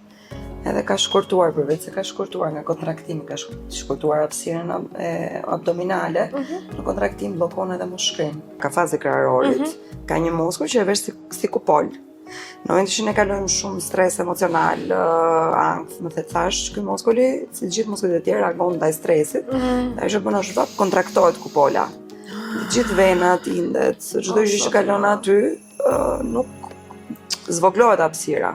Edhe ka shkurtuar, përveç se ka shkurtuar nga kontraktimi, ka shkurtuar hapësirën abdominale, në kontraktim bllokon edhe mushkrin. Kafazi i kraharorit ka një muskull që e vesh si kupol. Në momentin që ne kalojmë shumë stres emocional, ankth, më thash, ky muskuli, si gjithë muskulit e tjerë, reagon ndaj stresit, dhe ajo që bën është vap kontraktohet kupola. Të gjithë venat, indet, çdo gjë që kalon aty, nuk zvoglohet hapësira.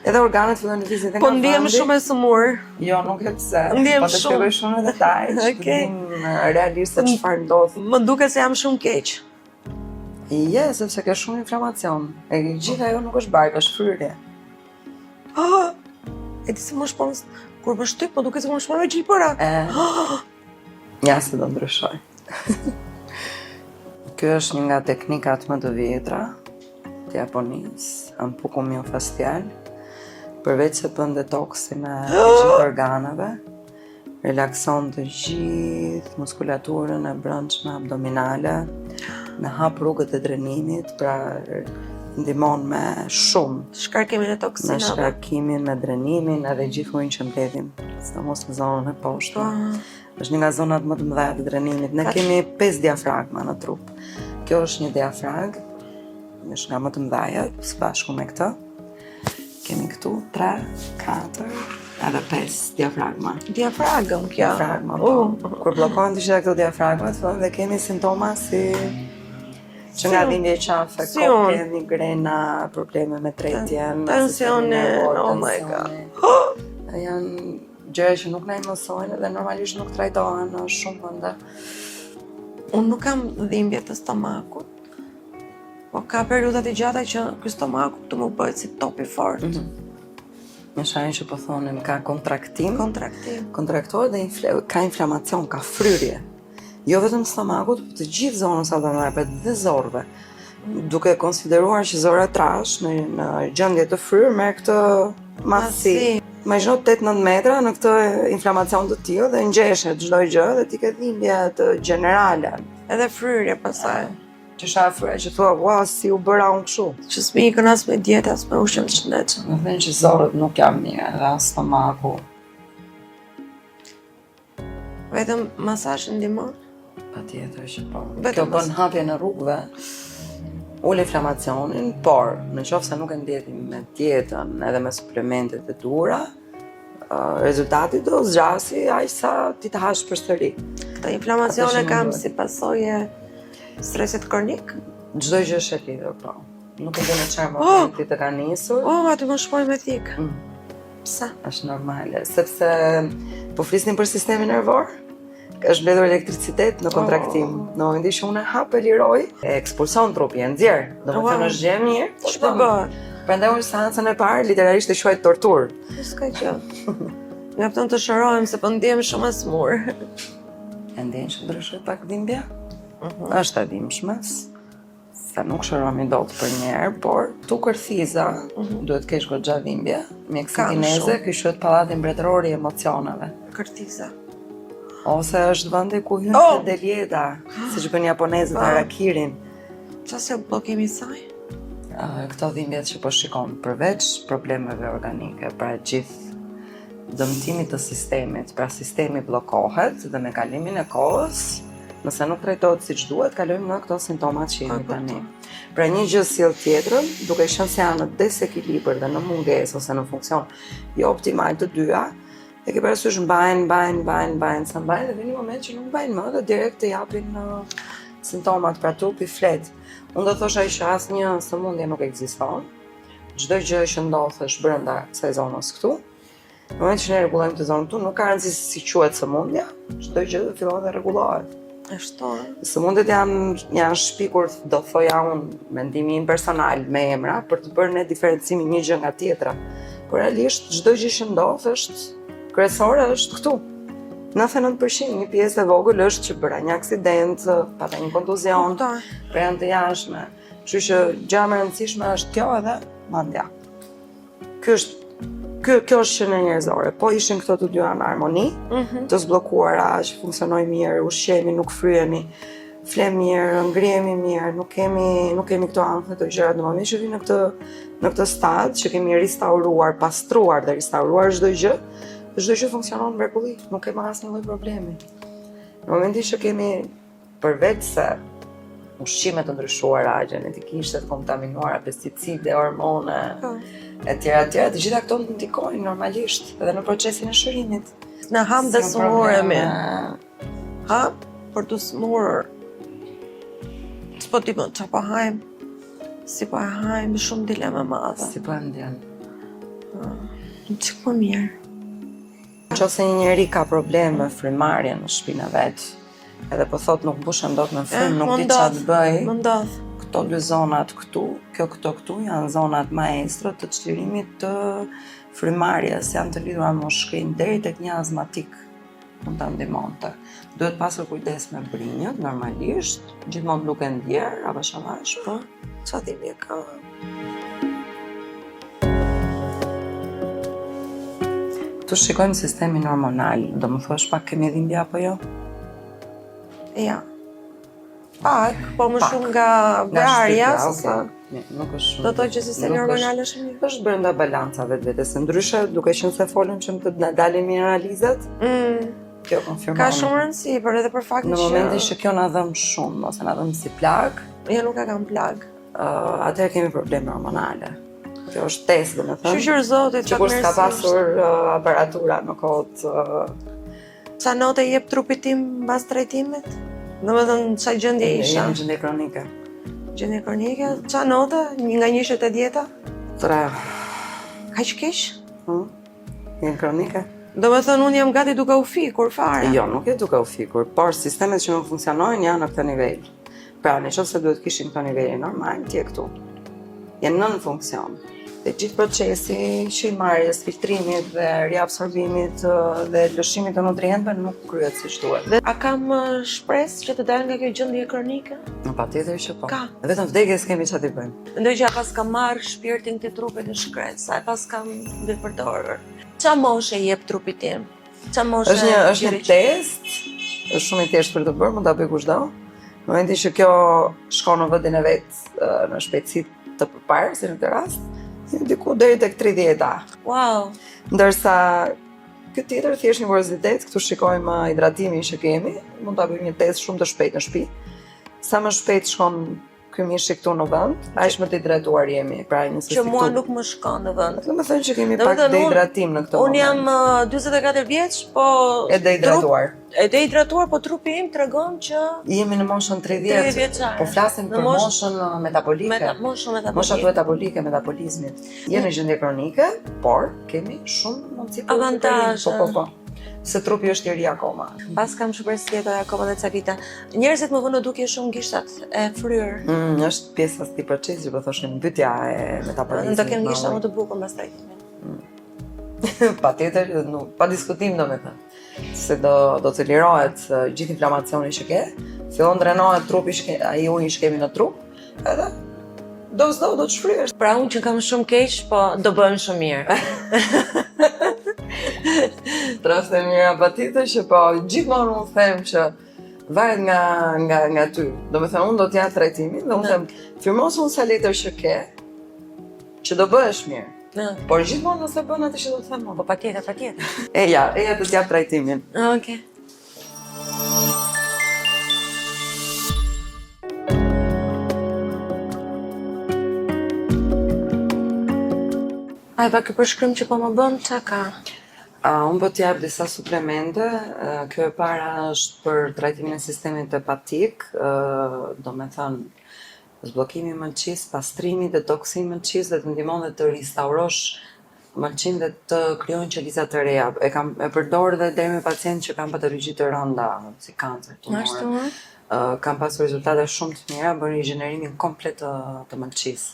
Edhe organet fillojnë të lëvizin nga Po ndihem shumë e sëmur. Jo, nuk e pse. Ndjem Po të shpjegoj shumë në detaj, që të dim realisht se çfarë ndodh. Më duket se jam shumë keq. Sepse ka shumë inflamacion. E gjithë ajo nuk është bark, është fryrje. E di se më shpon kur më shtyp, po duket se më shpon me gjilpëra. Ja se do ndryshoj. Kjo është një nga teknikat më të vjetra të Japonisë, ampuku miofacial. Përveç se bën detoksin e gjithë organeve, relakson të gjithë muskulaturën e brendshme abdominale, me hap rrugët e drenimit, pra ndihmon me shumë Shkarkimin e me toksinave. shkarkimin, me drenimin edhe gjithë ujin që mbledhim, sidomos në zonën e poshtme. Është një nga zonat më të mëdha të drenimit. Ne kemi 5 diafragma në trup. Kjo është një diafragmë, është nga më të mëdhaja, së bashku me këtë. Kemi këtu 3, 4, edhe 5 diafragma. Diafragëm kjo. Diafragma, po. Kur bllokohen të gjitha këto diafragmat, fillojmë dhe kemi simptoma si që nga dhimbje qafe, kokë, migrena, probleme me tretjen, tensioni, oh my god. Janë gjëra që nuk na mësojnë dhe normalisht nuk trajtohen në shumë vende. Unë nuk kam dhimbje të stomakut. Po ka periudat e gjata që ky stomaku këtu më bëhet si top i fort. Në shanjë që po thonim ka kontraktim, kontraktohet dhe ka inflamacion, ka fryrje. Jo vetëm stomakut, por të gjithë zonës adrenale dhe zorëve. Duke konsideruar që zora trash në gjendje të fryrë me këtë masi. Imagjino 8-9 metra në këtë inflamacion të tillë dhe ngjeshet çdo gjë dhe ti ke dhimbje të gjenerale. Edhe fryrje pastaj. Që shafë fryrje që thua, ua, si u bëra unë kështu. Që s'mi ikën as me dietë, as me ushqim të shëndetshëm. Më thënë që zorët nuk janë mirë, edhe as stomaku. Vetëm masazh ndihmon? Patjetër që po. Vetëm Kjo bën hapje në rrugëve, ul inflamacionin, por në qoftë se nuk e ndjekim me dietën edhe me suplementet e duhura, rezultati do zgjasi aq sa ti të hash përsëri. Këta inflamacione kam si pasojë stresit kronik? Çdo gjë është e lidhur, po. Nuk e di në çfarë momenti të ka nisur. Aty më shpoj me thik. Pse? Është normale, sepse po flisnim për sistemin nervor. Është mbledhur elektricitet në kontraktim. Në momentin që unë hap e liroj, e ekspulson trupi, e nxjerr. Domethënë është gjë e mirë. Shpërbëhet. Prandaj unë seancën e parë literalisht e quaj torturë. S'ka gjë. Mjafton të shërohem se po ndiem shumë e smur. E ndjen që ndryshoj pak dhimbja? Është e dhimbshme, se nuk shërohemi dot për një herë, por tu kërthiza duhet kesh goxha dhimbje. Mjekësi kineze, ky quhet pallati mbretëror i emocioneve. Kërthiza. Ose është vendi ku hyn delieta, siç bën japonezët harakirin. Çfarë bllokimi i saj? Këto dhimbjet që po shikon, përveç problemeve organike, pra gjithë dëmtimit të sistemit, pra sistemi bllokohet dhe me kalimin e kohës, nëse nuk trajtohet siç duhet, kalojmë nga këto simptomat që jemi tani. Pra një gjë sjell tjetrën, duke qenë se janë në desekilibër dhe në mungesë ose në funksion jo optimal të dyja, e ke parasysh mbajnë, sa mbajnë, dhe vjen një moment që nuk mbajnë më dhe direkt të japin simptomat, pra trupi flet. Unë do thosha që asnjë sëmundje nuk ekziston. Çdo gjë që ndodh është brenda kësaj zonës këtu. Në moment që ne rregullojmë të zonën këtu, nuk ka rëndësi si quhet sëmundja, çdo gjë do fillon të rregullohet. Ashtu. Sëmundjet janë shpikur, do thoja unë, mendimi im personal me emra për të bërë ne diferencimin një gjë nga tjetra. Por realisht çdo gjë që ndodh është kryesore është këtu. 99% një pjesë e vogël është që bëra një aksident, pata një kontuzion, pranë të jashtme. Kështu që gjë më e rëndësishme është kjo edhe mendja. Kjo është qenia njerëzore. Po ishin këto të dyja në harmoni, të zblokuara, që funksionojnë mirë, ushqemi, nuk fryhemi, flem mirë, ngrihemi mirë, nuk kemi këto anëfe të gjërat në moment që vi në këtë stad që kemi restauruar, pastruar dhe restauruar çdo gjë funksionon mrekulli, nuk kemi asnjë lloj problemi. Në momentin që kemi përveç se ushqime të ndryshuara, genetikisht të kontaminuara, pesticide, hormone, e tjera, të gjitha këto ndikojnë normalisht edhe në procesin e shërimit. Në ham dhe smuremi. Për të smurur. S'po ti më që po hajmë, si po e hajmë, shumë dilema madhe. Si po e ndjen. Që po mirë. Nëse një njeri ka probleme me frymarrjen në shtëpinë e vet, edhe po thot nuk mbushem dot me frym, nuk di çfarë të bëj. Më ndodh. Këto dy zonat këtu, këto janë zonat maestro të çlirimit të frymarrjes, janë të lidhura me mushkrin deri tek një azmatik mund ta ndihmonte. Duhet pasur kujdes me brinjët, normalisht, gjithmonë duke ndjer, avash, po, çfarë dhimbje ka. Tu shikojmë sistemin hormonal, do më thosh pak kemi dhimbje apo jo? Ja. Pak, po më shumë nga vrarja, nuk është shumë. Do të thotë që sistemi hormonal është mirë. Është brenda balancave të vetes, ndryshe duke qenë se folëm që të dalin mirë analizat. Kjo konfirmon. Ka shumë rëndësi, por edhe për faktin që në momentin që kjo na dhëm shumë ose na dhëm si plag, jo nuk e kam plag. Atëherë kemi probleme hormonale. Kjo është test, domethënë. Shqyr Zotit, sikur s'ka pasur aparatura në kohët. Sa note jep trupi tim mbas trajtimit? Domethënë çfarë gjendje isha? Në gjendje kronike. Gjendje kronike? Çfarë note? 1 nga 1/10? 3. Kaq keq? Në kronike. Domethënë unë jam gati duke u fikur fare. Jo, nuk e duke u fikur, por sistemet që nuk funksionojnë janë në këtë nivel. Pra, nëse duhet kishin këto nivele normal, ti je këtu. Je nën funksion. Dhe gjithë procesi që i marrjes, filtrimit dhe riabsorbimit dhe lëshimit të nutrientëve nuk kryhet siç duhet. A kam shpresë që të dalë nga kjo gjendje kronike? Patjetër që po. Ka. Vetëm vdekjes kemi çfarë të bëjmë. Mendoj që pas kam marrë shpirtin të trupit të shkret, sa e pas kam ndërpërdorur. Qa moshe jep trupit tim? Qa moshe Është një test, është shumë i thjeshtë për të bërë, mund ta bëj kushdo. Në momentin që kjo shkon në vendin e vet në shpejtësi të përparë, si në këtë rast, diku deri tek 30-a. Wow. Ndërsa këtë tjetër thjesht një kuriozitet, këtu shikojmë hidratimin që kemi, mund ta bëjmë një test shumë të shpejtë në shtëpi. Sa më shpejt shkon ky mishi këtu në vend, aq më të hidratuar jemi. Pra nëse Që mua nuk më shkon në vend. Do të thënë që kemi pak dehidratim në këtë moment. Unë jam 44 vjeç, po e dehidratuar. E dehidratuar, po trupi im tregon që jemi në moshën 30 vjeçare. Po flasim për moshën metabolike. Mosha metabolizmit. Jemi në gjendje kronike, por kemi shumë mundësi për avantazhe. Po. Se trupi është i ri akoma. Pas kam shpresë tjetër akoma dhe ca vite. Njerëzit më vënë duke shumë gishtat e fryrë. Është pjesa e këtij procesi, po thoshim mbytja e metabolizmit. Do kem gishta më të bukur mbas trajtimit. Patjetër, pa diskutim domethënë. Se do të lirohet gjithë inflamacioni që ke, fillon drenohet trupi, ai uji që kemi në trup, edhe do të shfryesh. Pra unë që kam shumë keq, po do bëhem shumë mirë. Traste mira patjetër që po gjithmonë unë them që varet nga ty. Domethënë unë do t'ja trajtimin dhe unë them firmos unë sa letër që ke, që do bëhesh mirë. Por gjithmonë nëse bën atë që do të them unë. Po patjetër. Eja të t'jap trajtimin. Okej. Ai pa ky përshkrim që po më bën çka ka? Unë po t'jap disa suplemente, kjo e para është për trajtimin e sistemit hepatik, do me thënë zbllokimi i mëlçisë, pastrimi, detoksimi i mëlçisë dhe të ndihmon dhe të ristaurosh mëlçin dhe të krijojnë qeliza të reja. E përdor dhe deri me pacientë që kanë patologji të rënda, si kancer, tumore. Kam pasur rezultate shumë të mira, bën rigjenerimin komplet të mëlçisë.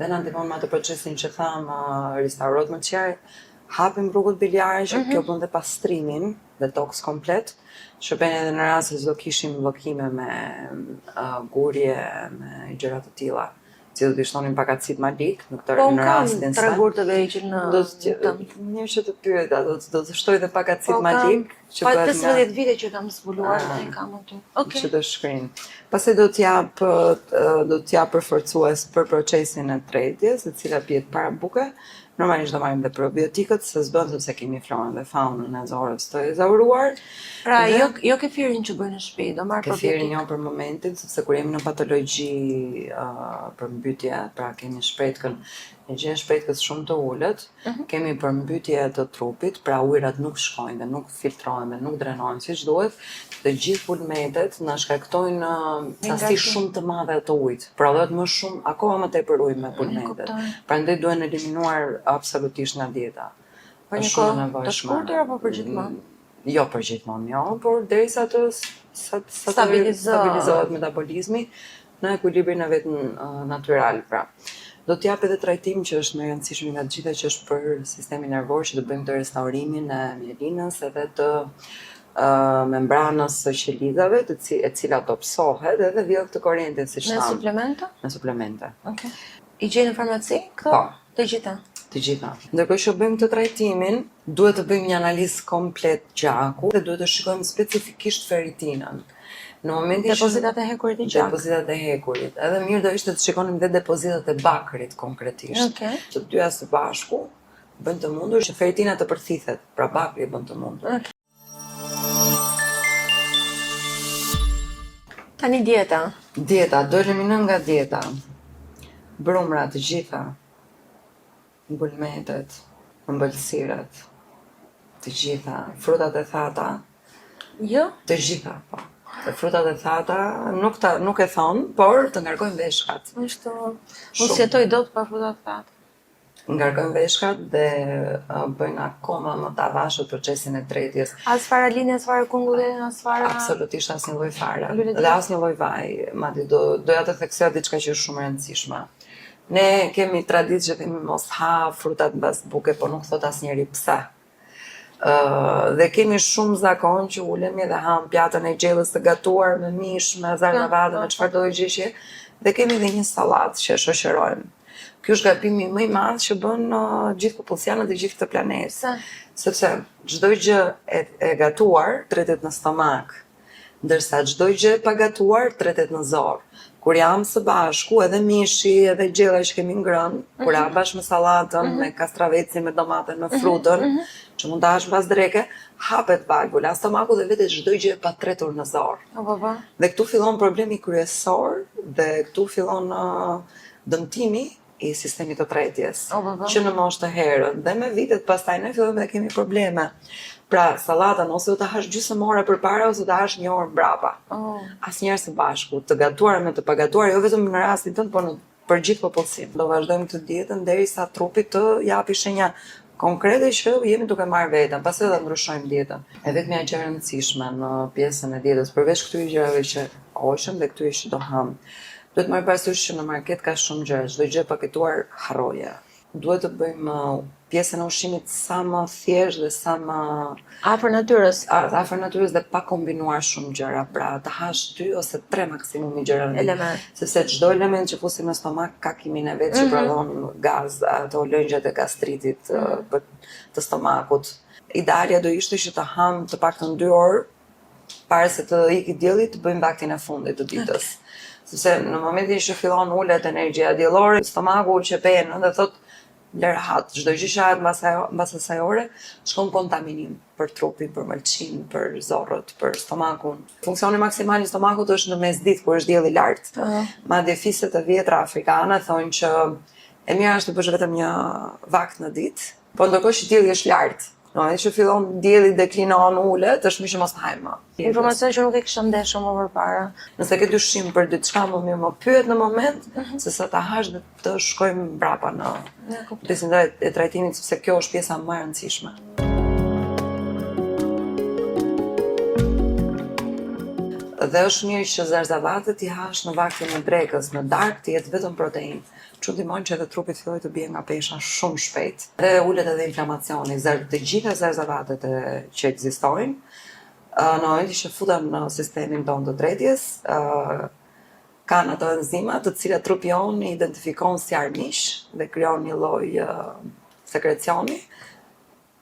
Dhe na ndihmon me atë procesin që tham, ristaurohet mëlçia, hapim rrugët biliare që kjo bën dhe pastrimin, detoks komplet, shërben edhe në rast se do kishim bllokime me gurje, me gjëra të tilla, që do të shtonin pak acid malik në këtë në rastin se. Tregur të vegjël në. Mirë që të pyeta, do të shtoj dhe pak acid malik që bëhet nga 15 vite që kam zbuluar dhe kam aty. Okej. Që të shkrin. Pastaj do t'jap përforcues për procesin e tretjes, e cila bie para buke. Normalisht do marrim dhe probiotikët, se s'bën sepse kemi florën dhe faunën e zorës të ezauruar. Pra, jo kefirin që bëjnë në shtëpi, do marr probiotik. Kefirin jo për momentin, sepse kur jemi në patologji përmbytje, pra kemi shpejtkën, në gjendje shpejtkës shumë të ulët, kemi përmbytje të trupit, pra ujërat nuk shkojnë dhe nuk filtrohen dhe nuk drenohen siç duhet. Të gjithë pulmetet na shkaktojnë sasi shumë të madhe të ujit. Prodhohet më shumë, akoma më tepër ujë me pulmetet. Prandaj duhen eliminuar absolutisht nga dieta. Për një kohë të shkurtër apo për gjithmonë? Jo për gjithmonë, jo, por derisa të stabilizohet metabolizmi në ekuilibrin e vet natyral, pra. Do t'jap edhe trajtim që është më i rëndësishëm nga të gjitha, që është për sistemin nervor, që do bëjmë të restaurimin e mielinës edhe të membranës së qelizave, e cila dobësohet edhe vjen këtë korrentin siç thamë. Me suplemente? Me suplemente. Okej. I gjejnë në farmaci këto? Po. Të gjitha. Të gjitha. Ndërkohë që bëjmë këtë trajtimin, duhet të bëjmë një analizë komplet gjaku dhe duhet të shikojmë specifikisht ferritinën. Në momentin depozitat e hekurit të gjakut. Depozitat e hekurit. Edhe mirë do ishte të shikonim dhe depozitat e bakrit konkretisht. Okej. Të dyja së bashku bën të mundur që ferritina të përthithet, pra bakri bën të mundur. Okay. Tani dieta. Dieta, do eliminojmë nga dieta brumra të gjitha, mbulmetet, ëmbëlsirat, të gjitha, frutat e thata. Jo? Të gjitha, po. Të frutat e thata nuk e thon, por të ngarkojmë veshkat. Unë sjetoj dot pa frutat e thata. ngarkojnë veshkat dhe bëjnë akoma më të avashët procesin e tretjes. As fara linje, as fara kungulli, as fara... Absolutisht asnjë lloj fare. Lule Dhe asnjë lloj vaj. Madje doja të theksoja diçka që është shumë e rëndësishme. Ne kemi traditë që themi mos ha frutat mbas buke, po nuk thot asnjëri pse. Dhe kemi shumë zakon që ulemi dhe ham pjatën e gjellës të gatuar me mish, me zarzavate, me çfarëdo gjëshje, dhe kemi edhe një sallatë që shoqërojmë. Ky është gabimi më i madh që bën gjithë popullacionet e gjithë këtë planet. Sepse çdo gjë e gatuar tretet në stomak, ndërsa çdo gjë e pagatuar tretet në zor. Kur jam së bashku, edhe mishi, edhe gjella që kemi ngrënë, kur jam bashkë me sallatën, me kastravecin, me domaten, me frutën, që mund ta hash pas dreke, hapet valvula stomaku dhe vetë çdo gjë e patretur në zor. Dhe këtu fillon problemi kryesor dhe këtu fillon dëmtimi i sistemit të tretjes, që në moshë të herën. Dhe me vitet pastaj ne fillojmë dhe kemi probleme. Pra, sallatën ose do ta hash gjysmë ore përpara ose do ta hash një orë mbrapa. Asnjëherë së bashku, të gatuar me të pagatuar, jo vetëm në rastin tënd, por për gjithë popullsinë. Do vazhdojmë këtë dietën derisa trupi të japi shenja konkrete që jemi duke marrë veten, pastaj do ndryshojmë dietën. E vetmja gjë e rëndësishme në pjesën e dietës, përveç këtyre gjërave që hoqëm dhe këtyre që do ham, duhet marrë parasysh që në market ka shumë gjëra, çdo gjë paketuar harroje. Duhet të bëjmë pjesën e ushqimit sa më thjesht dhe sa më afër natyrës. Afër natyrës dhe pa kombinuar shumë gjëra, pra të hash 2 ose 3 maksimumi gjëra në ditë. Sepse çdo element që fusim në stomak ka kimin e vet që prodhon gaz, ato lëngjët e gastritit të stomakut. Idealja do ishte që të ham të paktën 2 orë para se të ikë dielli, të bëjmë vaktin e fundit të ditës. Sepse në momentin që fillon ulet energjia diellore, stomaku qepen dhe thot lërhat, çdo gjë që hahet mbas asaj ore shkon kontaminim për trupin, për mëlçin, për zorrët, për stomakun. Funksioni maksimal i stomakut është në mesditë kur është dielli lart. Madje fiset e vjetra afrikane thonë që e mira është të bësh vetëm një vakt në ditë, po ndërkohë që dielli është lart. Nëse që fillon dielli deklinon ulet, është mirë që mos hajmë më. Informacion që nuk e kisha ndeshur më përpara. Nëse ke dyshim për diçka më mirë më pyet në moment, se sa ta hash dhe të shkojmë mbrapa në pjesën e trajtimit, sepse kjo është pjesa më e rëndësishme. Dhe është mirë që zarzavatet i hash në vaktin e drekës, në darkë të jetë vetëm protein. Që ndihmon që edhe trupi të fillojë të bie nga pesha shumë shpejt. Dhe ulet edhe inflamacioni, të gjitha zarzavatet që ekzistojnë, në momentin që futen në sistemin tonë të tretjes, kanë ato enzima të cilat trupi jon i identifikon si armiq dhe krijon një lloj sekrecioni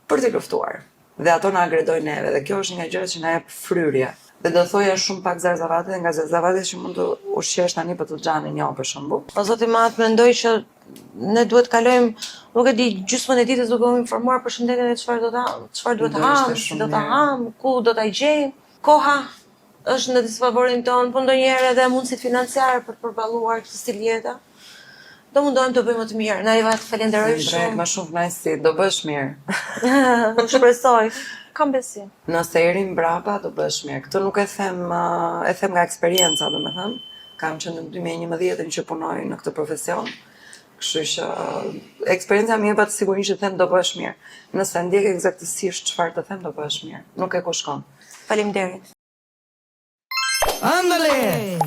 për t'i luftuar. Dhe ato na agredojnë neve dhe kjo është nga gjërat që na jep fryrje. Dhe do thoja shumë pak zarzavate, nga zarzavatet që mund të ushqesh tani për të xhanin një për shembull. O zoti i madh, mendoj që ne duhet kalojmë, nuk e di, gjysmën e ditës duke u informuar për shëndetin e çfarë duhet të ham, si do ta ham, ku do ta gjejmë. Koha është në disfavorin tonë, po ndonjëherë edhe mundësitë financiare për të përballuar këtë stil jete. Do mundohem të bëjmë më të mirë. Naiva, të falenderoj shumë. Më shumë kënaqësi, do bësh mirë. Shpresoj. Kam besim. Nëse eri mbrapa do bësh mirë. Këtë nuk e them nga eksperienca, domethënë. Kam qenë në 2011 që punoj në këtë profesion. Kështu që eksperjenca më jep atë sigurinë që them do bësh mirë. Nëse ndjek eksaktësisht çfarë të them do bësh mirë. Nuk e kushkon. Faleminderit. Ándale.